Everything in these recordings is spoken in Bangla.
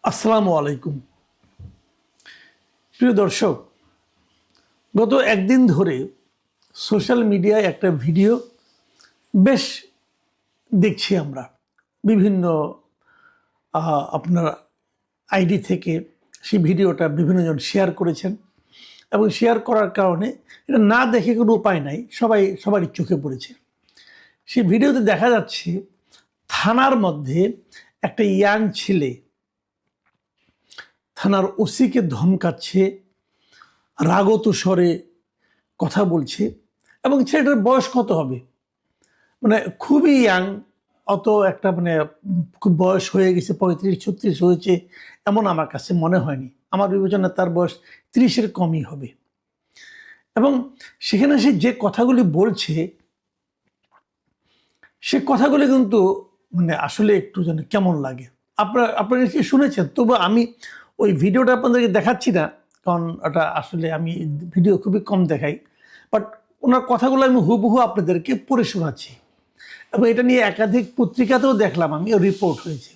আসসালামু আলাইকুম। প্রিয় দর্শক, গত একদিন ধরে সোশ্যাল মিডিয়ায় একটা ভিডিও বেশ দেখছি আমরা। বিভিন্ন আপনার আইডি থেকে সেই ভিডিওটা বিভিন্নজন শেয়ার করেছেন এবং শেয়ার করার কারণে এটা না দেখে কোনো উপায় নাই, সবারই চোখে পড়েছে। সেই ভিডিওতে দেখা যাচ্ছে থানার মধ্যে একটা ইয়াং ছেলে থানার ওসিকে ধমকাচ্ছে, রাগত স্বরে কথা বলছে এবং ছেলেটার বয়স কত হবে, মানে খুবই ইয়াং, অত একটা খুব বয়স হয়ে গেছে 35-36 হয়েছে এমন আমার কাছে মনে হয়নি। আমার বিবেচনায় তার বয়স 30-এর কমই হবে। এবং সেখানে সে যে কথাগুলি বলছে সে কথাগুলি কিন্তু আসলে একটু যেন কেমন লাগে। আপনারা নিশ্চয়ই শুনেছেন, তবু আমি ওই ভিডিওটা আপনাদেরকে দেখাচ্ছি না, কারণ ওটা আসলে আমি ভিডিও খুবই কম দেখাই। বাট ওনার কথাগুলো আমি হুবহু আপনাদেরকে পড়ে শোনাচ্ছি এবং এটা নিয়ে একাধিক পত্রিকাতেও দেখলাম, আমি রিপোর্ট হয়েছে।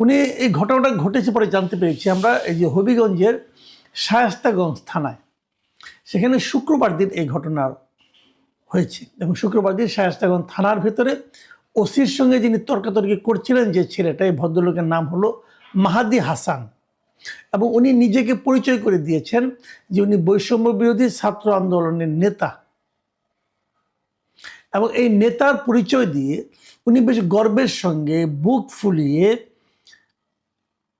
উনি এই ঘটনাটা ঘটেছে পরে জানতে পেরেছি আমরা, এই যে হবিগঞ্জের শায়েস্তাগঞ্জ থানায়, সেখানে শুক্রবার দিন এই ঘটনা হয়েছে এবং শুক্রবার দিন শায়েস্তাগঞ্জ থানার ভেতরে ওসির সঙ্গে যিনি তর্কাতর্কি করছিলেন যে ছেলেটা, এই ভদ্রলোকের নাম হলো মাহাদি হাসান এবং উনি নিজেকে পরিচয় করে দিয়েছেন যে উনি বৈষম্য বিরোধী ছাত্র আন্দোলনের নেতা এবং এই নেতার পরিচয় দিয়ে উনি বেশ গর্বের সঙ্গে বুক ফুলিয়ে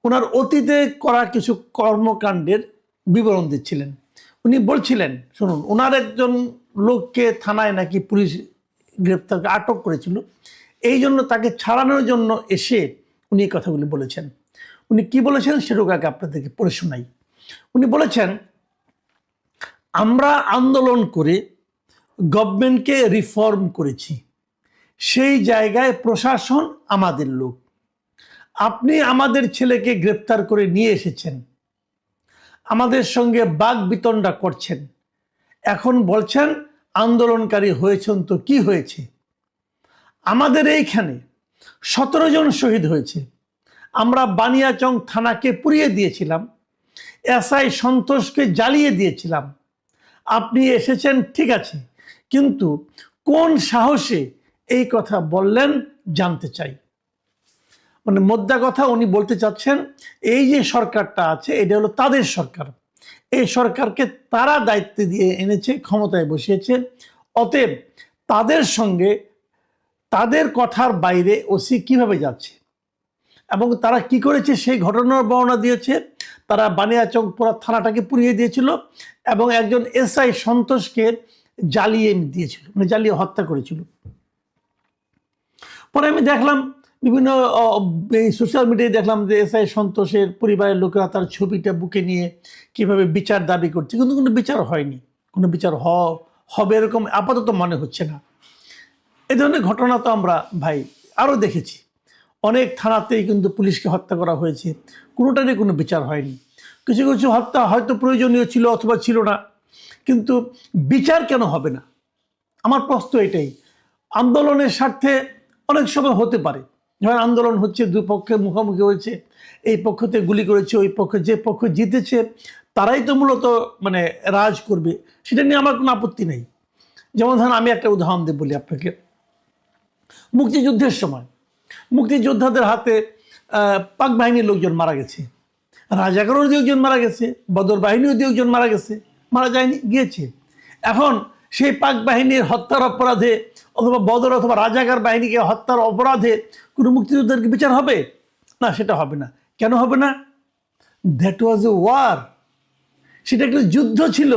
ওনার অতীতে করা কিছু কর্মকাণ্ডের বিবরণ দিচ্ছিলেন। উনি বলছিলেন, শুনুন, ওনার একজন লোককে থানায় নাকি পুলিশ গ্রেপ্তার আটক করেছিল, এই জন্য তাকে ছাড়ানোর জন্য এসে উনি এই কথাগুলি বলেছেন। উনি কি বলেছেন সেটুকু আগে আপনাদেরকে পড়ে শোনাই। উনি বলেছেন, আমরা আন্দোলন করে গভর্নমেন্টকে রিফর্ম করেছি, সেই জায়গায় প্রশাসন আমাদের লোক। আপনি আমাদের ছেলেকে গ্রেপ্তার করে নিয়ে এসেছেন, আমাদের সঙ্গে বাকবিতণ্ডা করছেন, এখন বলছেন আন্দোলনকারী হয়েছেন তো কি হয়েছে? আমাদের এইখানে 17 জন শহীদ হয়েছে। আমরা বানিয়াচং থানাকে পুড়িয়ে দিয়েছিলাম, এসআই সন্তোষকে জ্বালিয়ে দিয়েছিলাম। আপনি এসেছেন ঠিক আছে, কিন্তু কোন সাহসে এই কথা বললেন জানতে চাই। মোদ্দা কথা উনি বলতে চাচ্ছেন, এই যে সরকারটা আছে এটা হলো তাদের সরকার, এই সরকারকে তারা দায়িত্ব দিয়ে এনেছে, ক্ষমতায় বসিয়েছে, অতএব তাদের সঙ্গে তাদের কথার বাইরে ওসি কিভাবে যাচ্ছে এবং তারা কি করেছে সেই ঘটনার বর্ণনা দিয়েছে। তারা বানিয়াচং পুরা থানাটাকে পুড়িয়ে দিয়েছিল এবং একজন এসআই সন্তোষকে জ্বালিয়ে দিয়েছিল, জ্বালিয়ে হত্যা করেছিল। পরে আমি দেখলাম বিভিন্ন সোশ্যাল মিডিয়ায় দেখলাম যে এসআই সন্তোষের পরিবারের লোকেরা তার ছবিটা বুকে নিয়ে কিভাবে বিচার দাবি করছে, কিন্তু কোনো বিচার হয়নি, কোনো বিচার হবে এরকম আপাতত মনে হচ্ছে না। এই ধরনের ঘটনা তো আমরা ভাই আরও দেখেছি, অনেক থানাতেই কিন্তু পুলিশকে হত্যা করা হয়েছে, কোনোটারই কোনো বিচার হয়নি। কিছু কিছু হত্যা হয়তো প্রয়োজনীয় ছিল অথবা ছিল না, কিন্তু বিচার কেন হবে না? আমার প্রশ্ন এটাই। আন্দোলনের স্বার্থে অনেক সময় হতে পারে, যখন আন্দোলন হচ্ছে, দুই পক্ষের মুখোমুখি হয়েছে, এই পক্ষতে গুলি করেছে, ওই পক্ষে যে পক্ষ জিতেছে তারাই তো মূলত রাজ করবে, সেটা নিয়ে আমার কোনো আপত্তি নেই। যেমন ধরেন আমি একটা উদাহরণ দিয়ে বলি আপনাকে, মুক্তিযুদ্ধের সময় মুক্তিযোদ্ধাদের হাতে পাক বাহিনীর লোকজন মারা গেছে, রাজাকারের দু একজন মারা গেছে, বদর বাহিনীর দু একজন মারা গেছে, মারা যায়নি, গিয়েছে। এখন সেই পাক বাহিনীর হত্যার অপরাধে অথবা বদর অথবা রাজাকার বাহিনীকে হত্যার অপরাধে কোনো মুক্তিযোদ্ধার বিচার হবে না? সেটা হবে না। কেন হবে না? দ্যাট ওয়াজ এ ওয়ার, সেটা একটা যুদ্ধ ছিল,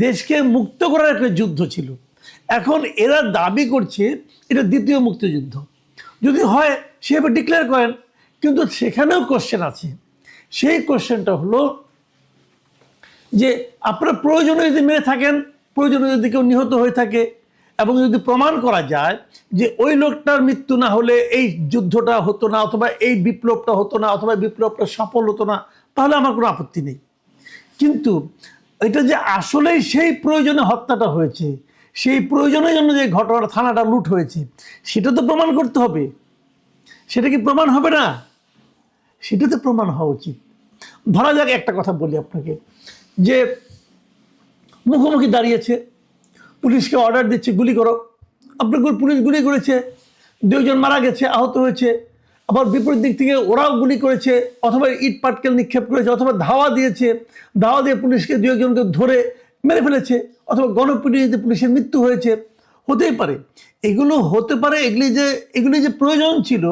দেশকে মুক্ত করার একটা যুদ্ধ ছিল। এখন এরা দাবি করছে এটা দ্বিতীয় মুক্তিযুদ্ধ, যদি হয় সেভাবে ডিক্লেয়ার করেন, কিন্তু সেখানেও কোশ্চেন আছে। সেই কোশ্চেনটা হলো যে আপনারা প্রয়োজনে যদি মেরে থাকেন, প্রয়োজনে যদি কেউ নিহত হয়ে থাকে এবং যদি প্রমাণ করা যায় যে ওই লোকটার মৃত্যু না হলে এই যুদ্ধটা হতো না, অথবা এই বিপ্লবটা হতো না, অথবা বিপ্লবটা সফল হতো না, তাহলে আমার কোনো আপত্তি নেই। কিন্তু এটা যে আসলেই সেই প্রয়োজনে হত্যাটা হয়েছে, সেই প্রয়োজনের জন্য যে ঘটনা থানাটা লুট হয়েছে, সেটা তো প্রমাণ করতে হবে। সেটা কি প্রমাণ হবে না? সেটাতে প্রমাণ হওয়া উচিত। ধরা যাক একটা কথা বলি আপনাকে, যে মুখোমুখি দাঁড়িয়েছে, পুলিশকে অর্ডার দিচ্ছে গুলি করো, আপনার পুলিশ গুলি করেছে, 2 জন মারা গেছে, আহত হয়েছে, আবার বিপরীত দিক থেকে ওরাও গুলি করেছে, অথবা ইট পাটকেল নিক্ষেপ করেছে, অথবা ধাওয়া দিয়েছে, ধাওয়া দিয়ে পুলিশকে 2 একজনকে ধরে মেরে ফেলেছে, অথবা গণপিটুনিতে পুলিশের মৃত্যু হয়েছে, হতেই পারে। এগুলো হতে পারে, এগুলি যে প্রয়োজন ছিল,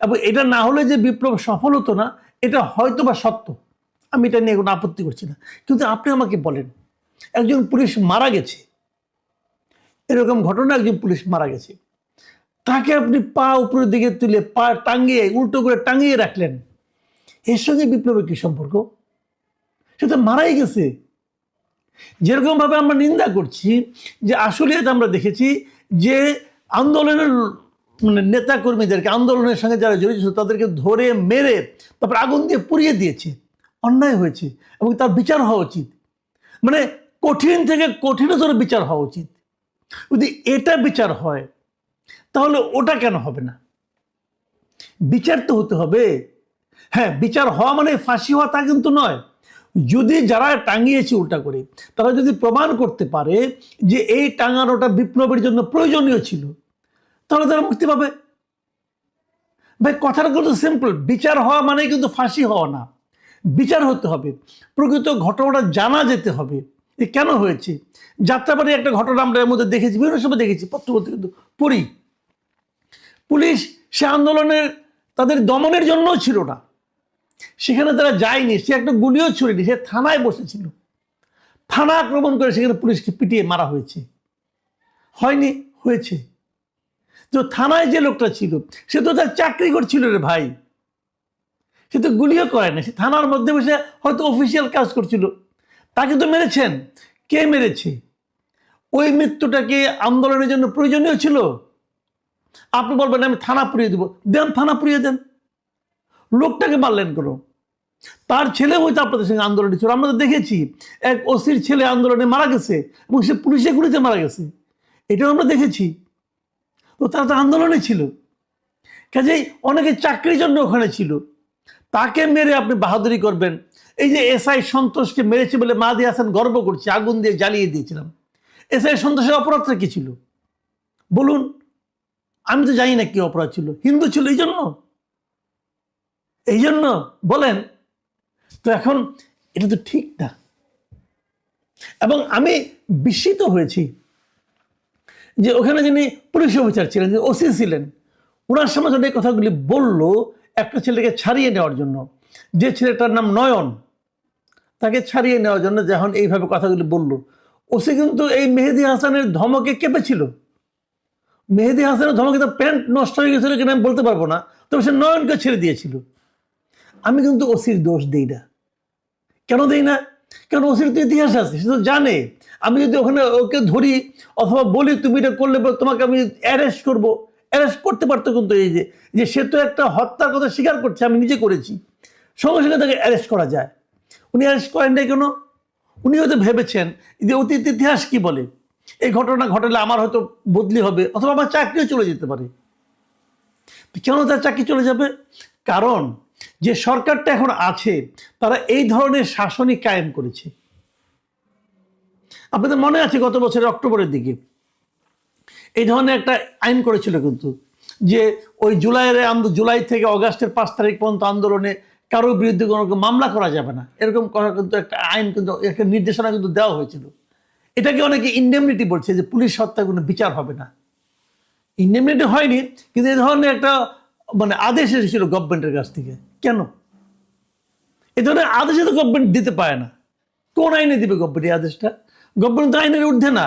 এবং এটা না হলে যে বিপ্লব সফল হতো না, এটা হয়তো বা সত্য, আমি এটা নিয়ে কোনো আপত্তি করছি না। কিন্তু আপনি আমাকে বলেন, একজন পুলিশ মারা গেছে, এরকম ঘটনা, একজন পুলিশ মারা গেছে, তাকে আপনি পা উপরের দিকে তুলে পা টাঙ্গিয়ে উল্টো করে টাঙ্গিয়ে রাখলেন, এর সঙ্গে বিপ্লবের কি সম্পর্ক? সে তো মারাই গেছে। যেরকম ভাবে আমরা নিন্দা করছি যে আসলে আমরা দেখেছি যে আন্দোলনের মানে নেতা কর্মীদেরকে, আন্দোলনের সঙ্গে যারা জড়িত ছিল তাদেরকে ধরে মেরে তারপর আগুন দিয়ে পুড়িয়ে দিয়েছে, অন্যায় হয়েছে এবং তার বিচার হওয়া উচিত। মানে কঠিন থেকে কঠিনতর বিচার হওয়া উচিত। যদি এটা বিচার হয় তাহলে ওটা কেন হবে না? বিচার তো হতে হবে। হ্যাঁ, বিচার হওয়া মানে ফাঁসি হওয়া তা কিন্তু নয়। যদি যারা টাঙিয়েছে উল্টা করে, তারা যদি প্রমাণ করতে পারে যে এই টাঙানোটা বিপ্লবের জন্য প্রয়োজনীয় ছিল, তাহলে তারা মুক্তি পাবে। ভাই, কথাটা কিন্তু সিম্পল। বিচার হওয়া মানে কিন্তু ফাঁসি হওয়া না, বিচার হতে হবে, প্রকৃত ঘটনাটা জানা যেতে হবে যে কেন হয়েছে। যাত্রাবাড়ি একটা ঘটনা আমরা এর মধ্যে দেখেছি, বিভিন্ন সময় দেখেছি, পত্রপত্রিকা কিন্তু পড়ি। পুলিশ সে আন্দোলনের তাদের দমনের জন্যও ছিল না, সেখানে তারা যায়নি, সে একটা গুলিও ছুড়েনি, সে থানায় বসেছিল, থানা আক্রমণ করে সেখানে পুলিশকে পিটিয়ে মারা হয়েছে। হয়নি? হয়েছে। তো থানায় যে লোকটা ছিল সে তো তার চাকরি করছিল রে ভাই, সে তো গুলিও করে না, সে থানার মধ্যে বসে হয়তো অফিসিয়াল কাজ করছিল। তাকে তো মেরেছেন। কে মেরেছে? ওই মৃত্যুটাকে আন্দোলনের জন্য প্রয়োজনীয় ছিল? আপনি বলবেন আমি থানা পুড়িয়ে দেবো, দেন, থানা পুড়িয়ে দেন। লোকটাকে মারলেন কেন? তার ছেলে হয়তো আপনাদের সঙ্গে আন্দোলনে ছিল। আমরা তো দেখেছি এক ওসির ছেলে আন্দোলনে মারা গেছে এবং সে পুলিশে গুলিতে মারা গেছে, এটাও আমরা দেখেছি। তো তারা তো আন্দোলনে ছিল, কাজেই অনেকে চাকরির জন্য ওখানে ছিল। তাকে মেরে আপনি বাহাদুরি করবেন? এই যে এসআই সন্তোষকে মেরেছে বলে মাহাদি হাসান গর্ব করছে, আগুন দিয়ে জ্বালিয়ে দিয়েছিলাম, এসআই সন্তোষের অপরাধটা কি ছিল বলুন? আমি তো জানি না কি অপরাধ ছিল। হিন্দু ছিল এই জন্য বলেন? তো এখন এটা তো ঠিক না। এবং আমি বিস্মিত হয়েছি যে ওখানে যিনি পুলিশ অফিসার ছিলেন, যে ওসি ছিলেন, ওনার সামনে যখন এই কথাগুলি বলল একটা ছেলেকে ছাড়িয়ে নেওয়ার জন্য, যে ছেলেটার নাম নয়ন, তাকে ছাড়িয়ে নেওয়ার জন্য যখন এইভাবে কথাগুলি বলল, ওসি কিন্তু এই মেহেদী হাসানের ধমকে কেঁপেছিল। মেহেদী হাসানের ধমকে তার প্যান্ট নষ্ট হয়ে গেছিল কিনা আমি বলতে পারবো না, তবে সে নয়নকে ছেড়ে দিয়েছিল। আমি কিন্তু ওসির দোষ দিই না। কেন দিই না? কারণ ওসির তো ইতিহাস আছে, সে তো জানে আমি যদি ওখানে ওকে ধরি অথবা বলি তুমি এটা করলে তোমাকে আমি অ্যারেস্ট করবো, অ্যারেস্ট করতে পারতো। কিন্তু এই যে সে তো একটা হত্যার কথা স্বীকার করছে, আমি নিজে করেছি, সঙ্গে সঙ্গে তাকে অ্যারেস্ট করা যায়। উনি অ্যারেস্ট করেন নাই কেন? উনি হয়তো ভেবেছেন যে অতীত ইতিহাস কি বলে, এই ঘটনা ঘটলে আমার হয়তো বদলি হবে অথবা আমার চাকরিও চলে যেতে পারে। কেন তার চাকরি চলে যাবে? কারণ যে সরকারটা এখন আছে তারা এই ধরনের শাসনই কায়েম করেছে। আপনাদের মনে আছে গত বছরের অক্টোবরের দিকে এই ধরনের একটা আইন করেছিল কিন্তু, যে ওই জুলাই থেকে অগাস্টের 5 তারিখ পর্যন্ত আন্দোলনে কারোর বিরুদ্ধে কোনো মামলা করা যাবে না, এরকম করার কিন্তু একটা আইন, কিন্তু একটা নির্দেশনা কিন্তু দেওয়া হয়েছিল। এটাকে অনেকে ইন্ডেমনিটি বলছে, যে পুলিশ হত্যা কোনো বিচার হবে না। ইন্ডেমনিটি হয়নি, কিন্তু এই ধরনের একটা মানে আদেশ এসেছিল গভর্নমেন্টের কাছ থেকে। কেন এই ধরনের আদেশে তো গভর্নমেন্ট দিতে পারে না? কোন আইনে দিবে গভর্নমেন্ট এই আদেশটা? গভর্নমেন্ট তো আইনের ঊর্ধ্বে না,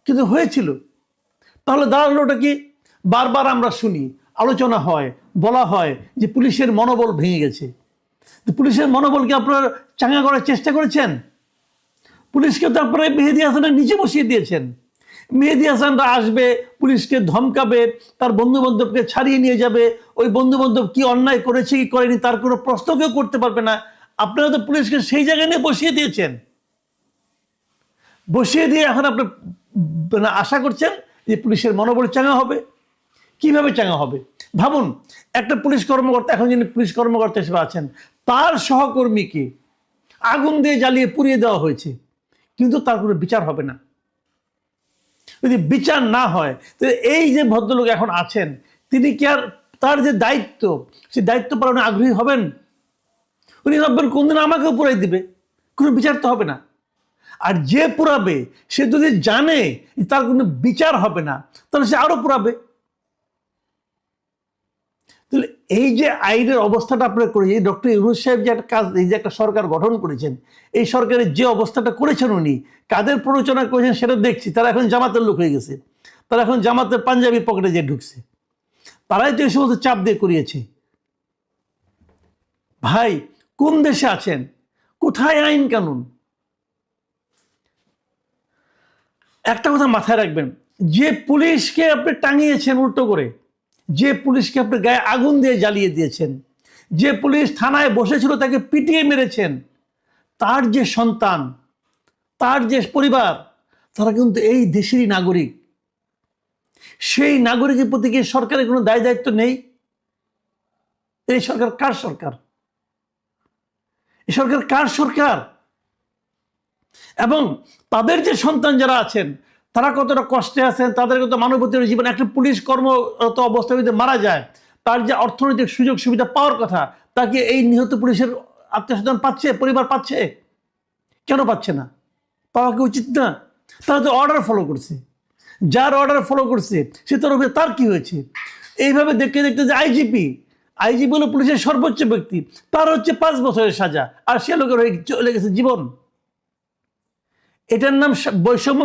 কিন্তু হয়েছিল। তাহলে দাঁড়ালোটা কি? বারবার আমরা শুনি, আলোচনা হয়, বলা হয় যে পুলিশের মনোবল ভেঙে গেছে। পুলিশের মনোবলকে আপনারা চাঙ্গা করার চেষ্টা করেছেন? পুলিশকে তো আপনারা মেহেদী হাসানের নিচে বসিয়ে দিয়েছেন। মেহেদী হাসানরা আসবে, পুলিশকে ধমকাবে, তার বন্ধু বান্ধবকে ছাড়িয়ে নিয়ে যাবে, ওই বন্ধু বান্ধব কি অন্যায় করেছে কি করেনি তার কোনো প্রশ্ন কেউ করতে পারবে না। আপনারা তো পুলিশকে সেই জায়গায় নিয়ে বসিয়ে দিয়েছেন। বসিয়ে দিয়ে এখন আপনি আশা করছেন যে পুলিশের মনোবল চাঙ্গা হবে। কিভাবে চাঙ্গা হবে? ভাবুন, একটা পুলিশ কর্মকর্তা, এখন যিনি পুলিশ কর্মকর্তা হিসেবে আছেন, তার সহকর্মীকে আগুন দিয়ে জ্বালিয়ে পুড়িয়ে দেওয়া হয়েছে, কিন্তু তার কোনো বিচার হবে না। যদি বিচার না হয় তাহলে এই যে ভদ্রলোক এখন আছেন, তিনি কি আর তার যে দায়িত্ব, সেই দায়িত্ব পালনে আগ্রহী হবেন? উনি ভাববেন কোনদিন আমাকেও পুরাই দিবে, কোনো বিচার তো হবে না। আর যে পুরাবে সে যদি জানে তার কোনো বিচার হবে না, তাহলে সে আরো পুরাবে। তাহলে এই যে আইনের অবস্থাটা আপনারা করেছেন, ডক্টর ইউনূস সাহেব যে একটা কাজ, এই যে একটা সরকার গঠন করেছেন, এই সরকারের যে অবস্থাটা করেছেন উনি কাদের প্ররোচনা করেছেন সেটা দেখছি। তারা এখন জামাতের লোক হয়ে গেছে, তারা এখন জামাতের পাঞ্জাবি পকেটে যে ঢুকছে, তারাই তো এই সমস্ত চাপ দিয়ে করিয়েছে। ভাই, কোন দেশে আছেন? কোথায় আইন কানুন? একটা কথা মাথায় রাখবেন, যে পুলিশকে আপনি টাঙিয়েছেন উল্টো করে, যে পুলিশকে আপনি গায়ে আগুন দিয়ে জ্বালিয়ে দিয়েছেন, যে পুলিশ থানায় বসেছিল তাকে পিটিয়ে মেরেছেন, তার যে সন্তান, তার যে পরিবার, তারা কিন্তু এই দেশেরই নাগরিক। সেই নাগরিকের প্রতি কি সরকারের কোনো দায় দায়িত্ব নেই? এই সরকার কার সরকার? এই সরকার কার সরকার? এবং তাদের যে সন্তান যারা আছেন তারা কতটা কষ্টে আছেন, তাদের কত মানবতার জীবন। একটা পুলিশ কর্মরত অবস্থায় যদি মারা যায়, তার যে অর্থনৈতিক সুযোগ সুবিধা পাওয়ার কথা, তাকে এই নিহত পুলিশের আত্মীয় স্বজন পাচ্ছে, পরিবার পাচ্ছে? কেন পাচ্ছে না? পাওয়া কি উচিত না? তারা তো অর্ডার ফলো করছে, যার অর্ডার ফলো করছে সে তার কি হয়েছে? এইভাবে দেখতে দেখতে যে আইজিপি হলো পুলিশের সর্বোচ্চ ব্যক্তি, তার হচ্ছে 5 বছরের সাজা, আর সে লোকের হয়ে চলে গেছে জীবন। এটার নাম বৈষম্য।